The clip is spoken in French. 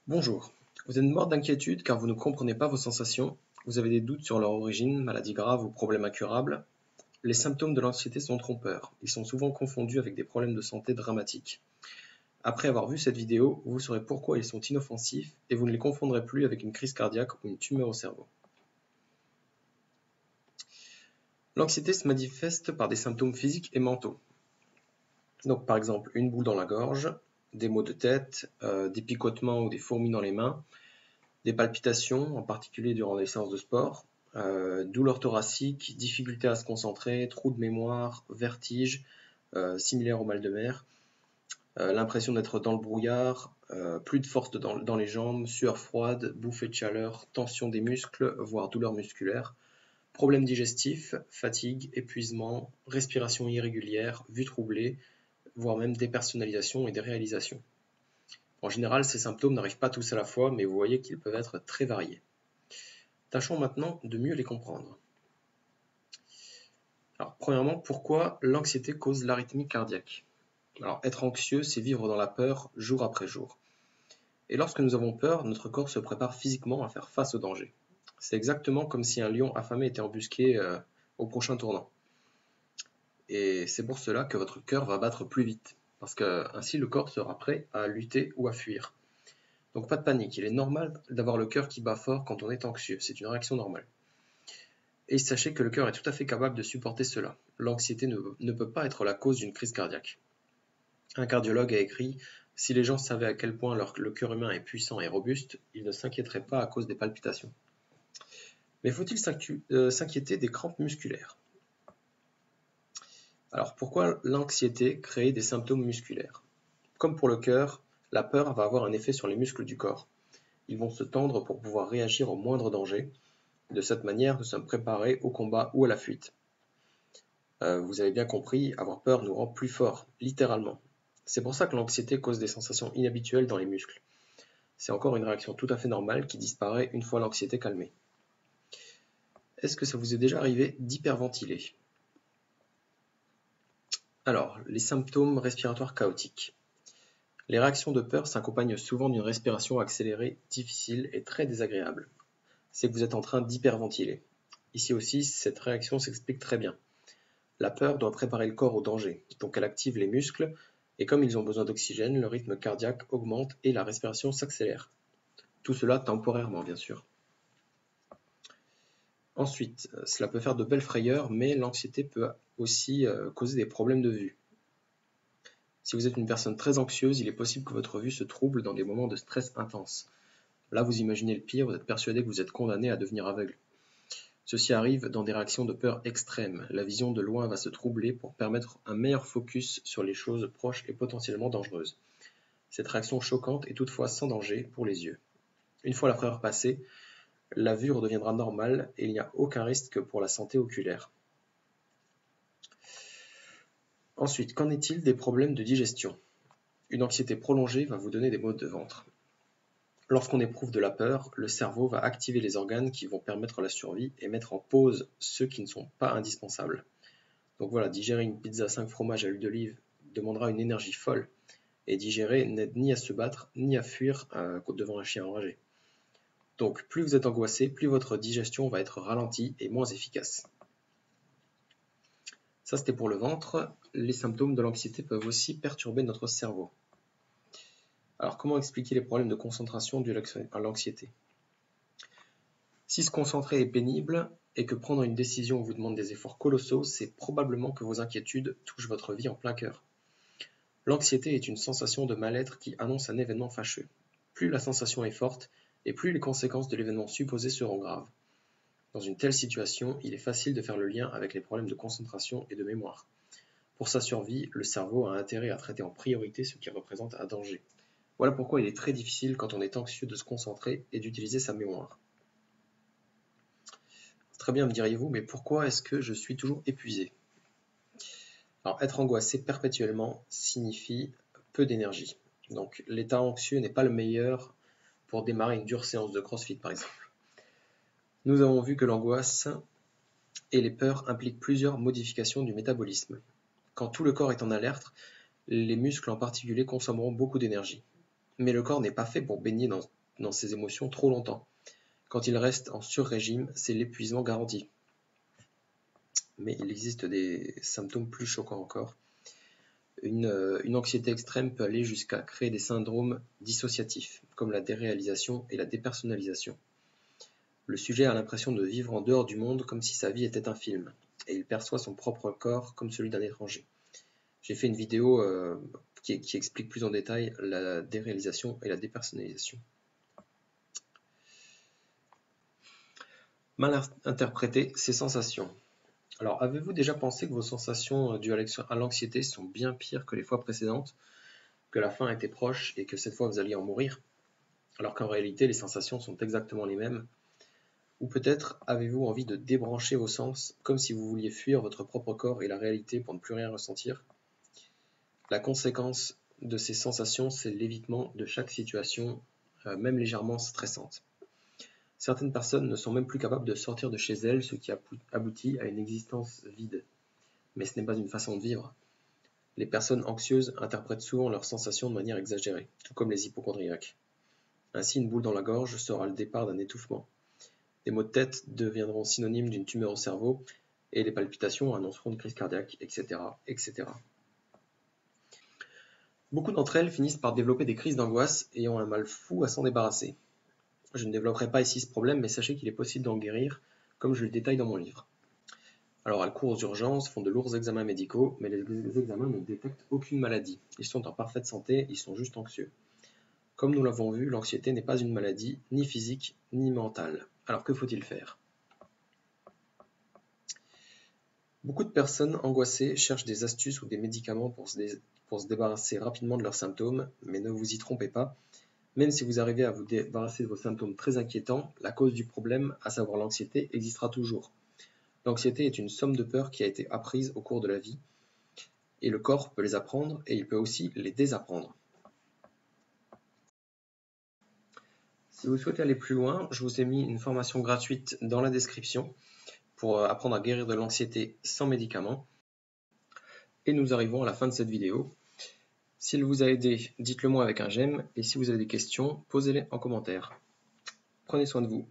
Bonjour, vous êtes mort d'inquiétude car vous ne comprenez pas vos sensations, vous avez des doutes sur leur origine, maladie grave ou problème incurable. Les symptômes de l'anxiété sont trompeurs, ils sont souvent confondus avec des problèmes de santé dramatiques. Après avoir vu cette vidéo, vous saurez pourquoi ils sont inoffensifs et vous ne les confondrez plus avec une crise cardiaque ou une tumeur au cerveau. L'anxiété se manifeste par des symptômes physiques et mentaux. Donc par exemple une boule dans la gorge, des maux de tête, des picotements ou des fourmis dans les mains, des palpitations, en particulier durant les séances de sport, douleurs thoraciques, difficultés à se concentrer, trous de mémoire, vertiges, similaires au mal de mer, l'impression d'être dans le brouillard, plus de force dans les jambes, sueur froide, bouffée de chaleur, tension des muscles, voire douleurs musculaires, problèmes digestifs, fatigue, épuisement, respiration irrégulière, vue troublée, voire même dépersonnalisation et déréalisation. En général, ces symptômes n'arrivent pas tous à la fois, mais vous voyez qu'ils peuvent être très variés. Tâchons maintenant de mieux les comprendre. Alors, premièrement, pourquoi l'anxiété cause l'arythmie cardiaque? Alors, être anxieux, c'est vivre dans la peur jour après jour. Et lorsque nous avons peur, notre corps se prépare physiquement à faire face au danger. C'est exactement comme si un lion affamé était embusqué au prochain tournant. Et c'est pour cela que votre cœur va battre plus vite, parce que ainsi le corps sera prêt à lutter ou à fuir. Donc pas de panique, il est normal d'avoir le cœur qui bat fort quand on est anxieux, c'est une réaction normale. Et sachez que le cœur est tout à fait capable de supporter cela. L'anxiété ne peut pas être la cause d'une crise cardiaque. Un cardiologue a écrit: si les gens savaient à quel point le cœur humain est puissant et robuste, ils ne s'inquiéteraient pas à cause des palpitations. Mais faut-il s'inquiéter des crampes musculaires? Alors pourquoi l'anxiété crée des symptômes musculaires? Comme pour le cœur, la peur va avoir un effet sur les muscles du corps. Ils vont se tendre pour pouvoir réagir au moindre danger. De cette manière, nous sommes préparés au combat ou à la fuite. Vous avez bien compris, avoir peur nous rend plus forts, littéralement. C'est pour ça que l'anxiété cause des sensations inhabituelles dans les muscles. C'est encore une réaction tout à fait normale qui disparaît une fois l'anxiété calmée. Est-ce que ça vous est déjà arrivé d'hyperventiler? Alors, les symptômes respiratoires chaotiques. Les réactions de peur s'accompagnent souvent d'une respiration accélérée, difficile et très désagréable. C'est que vous êtes en train d'hyperventiler. Ici aussi, cette réaction s'explique très bien. La peur doit préparer le corps au danger, donc elle active les muscles, et comme ils ont besoin d'oxygène, le rythme cardiaque augmente et la respiration s'accélère. Tout cela temporairement, bien sûr. Ensuite, cela peut faire de belles frayeurs, mais l'anxiété peut aussi causer des problèmes de vue. Si vous êtes une personne très anxieuse, il est possible que votre vue se trouble dans des moments de stress intense. Là, vous imaginez le pire, vous êtes persuadé que vous êtes condamné à devenir aveugle. Ceci arrive dans des réactions de peur extrêmes. La vision de loin va se troubler pour permettre un meilleur focus sur les choses proches et potentiellement dangereuses. Cette réaction choquante est toutefois sans danger pour les yeux. Une fois la frayeur passée, la vue redeviendra normale et il n'y a aucun risque pour la santé oculaire. Ensuite, qu'en est-il des problèmes de digestion? Une anxiété prolongée va vous donner des maux de ventre. Lorsqu'on éprouve de la peur, le cerveau va activer les organes qui vont permettre la survie et mettre en pause ceux qui ne sont pas indispensables. Donc voilà, digérer une pizza 5 fromages à l'huile d'olive demandera une énergie folle, et digérer n'aide ni à se battre ni à fuir devant un chien enragé. Donc plus vous êtes angoissé, plus votre digestion va être ralentie et moins efficace. Ça c'était pour le ventre. Les symptômes de l'anxiété peuvent aussi perturber notre cerveau. Alors comment expliquer les problèmes de concentration dus à l'anxiété? Si se concentrer est pénible et que prendre une décision vous demande des efforts colossaux, c'est probablement que vos inquiétudes touchent votre vie en plein cœur. L'anxiété est une sensation de mal-être qui annonce un événement fâcheux. Plus la sensation est forte, et plus les conséquences de l'événement supposé seront graves. Dans une telle situation, il est facile de faire le lien avec les problèmes de concentration et de mémoire. Pour sa survie, le cerveau a intérêt à traiter en priorité ce qui représente un danger. Voilà pourquoi il est très difficile quand on est anxieux de se concentrer et d'utiliser sa mémoire. Très bien, me diriez-vous, mais pourquoi est-ce que je suis toujours épuisé? Alors, être angoissé perpétuellement signifie peu d'énergie. Donc, l'état anxieux n'est pas le meilleur pour démarrer une dure séance de CrossFit, par exemple. Nous avons vu que l'angoisse et les peurs impliquent plusieurs modifications du métabolisme. Quand tout le corps est en alerte, les muscles en particulier consommeront beaucoup d'énergie. Mais le corps n'est pas fait pour baigner dans ses émotions trop longtemps. Quand il reste en sur-régime, c'est l'épuisement garanti. Mais il existe des symptômes plus choquants encore. Une anxiété extrême peut aller jusqu'à créer des syndromes dissociatifs, comme la déréalisation et la dépersonnalisation. Le sujet a l'impression de vivre en dehors du monde comme si sa vie était un film, et il perçoit son propre corps comme celui d'un étranger. J'ai fait une vidéo qui explique plus en détail la déréalisation et la dépersonnalisation. Mal interpréter ses sensations. Alors, avez-vous déjà pensé que vos sensations dues à l'anxiété sont bien pires que les fois précédentes, que la fin était proche et que cette fois vous alliez en mourir, alors qu'en réalité les sensations sont exactement les mêmes? Ou peut-être avez-vous envie de débrancher vos sens, comme si vous vouliez fuir votre propre corps et la réalité pour ne plus rien ressentir? La conséquence de ces sensations, c'est l'évitement de chaque situation, même légèrement stressante. Certaines personnes ne sont même plus capables de sortir de chez elles, ce qui aboutit à une existence vide. Mais ce n'est pas une façon de vivre. Les personnes anxieuses interprètent souvent leurs sensations de manière exagérée, tout comme les hypocondriaques. Ainsi, une boule dans la gorge sera le départ d'un étouffement. Des maux de tête deviendront synonymes d'une tumeur au cerveau, et les palpitations annonceront une crise cardiaque, etc., etc. Beaucoup d'entre elles finissent par développer des crises d'angoisse et ont un mal fou à s'en débarrasser. Je ne développerai pas ici ce problème, mais sachez qu'il est possible d'en guérir, comme je le détaille dans mon livre. Alors elles courent aux urgences, font de lourds examens médicaux, mais les examens ne détectent aucune maladie. Ils sont en parfaite santé, ils sont juste anxieux. Comme nous l'avons vu, l'anxiété n'est pas une maladie, ni physique, ni mentale. Alors que faut-il faire? Beaucoup de personnes angoissées cherchent des astuces ou des médicaments pour se débarrasser rapidement de leurs symptômes, mais ne vous y trompez pas. Même si vous arrivez à vous débarrasser de vos symptômes très inquiétants, la cause du problème, à savoir l'anxiété, existera toujours. L'anxiété est une somme de peurs qui a été apprise au cours de la vie, et le corps peut les apprendre et il peut aussi les désapprendre. Si vous souhaitez aller plus loin, je vous ai mis une formation gratuite dans la description pour apprendre à guérir de l'anxiété sans médicaments. Et nous arrivons à la fin de cette vidéo. S'il vous a aidé, dites-le moi avec un j'aime, et si vous avez des questions, posez-les en commentaire. Prenez soin de vous.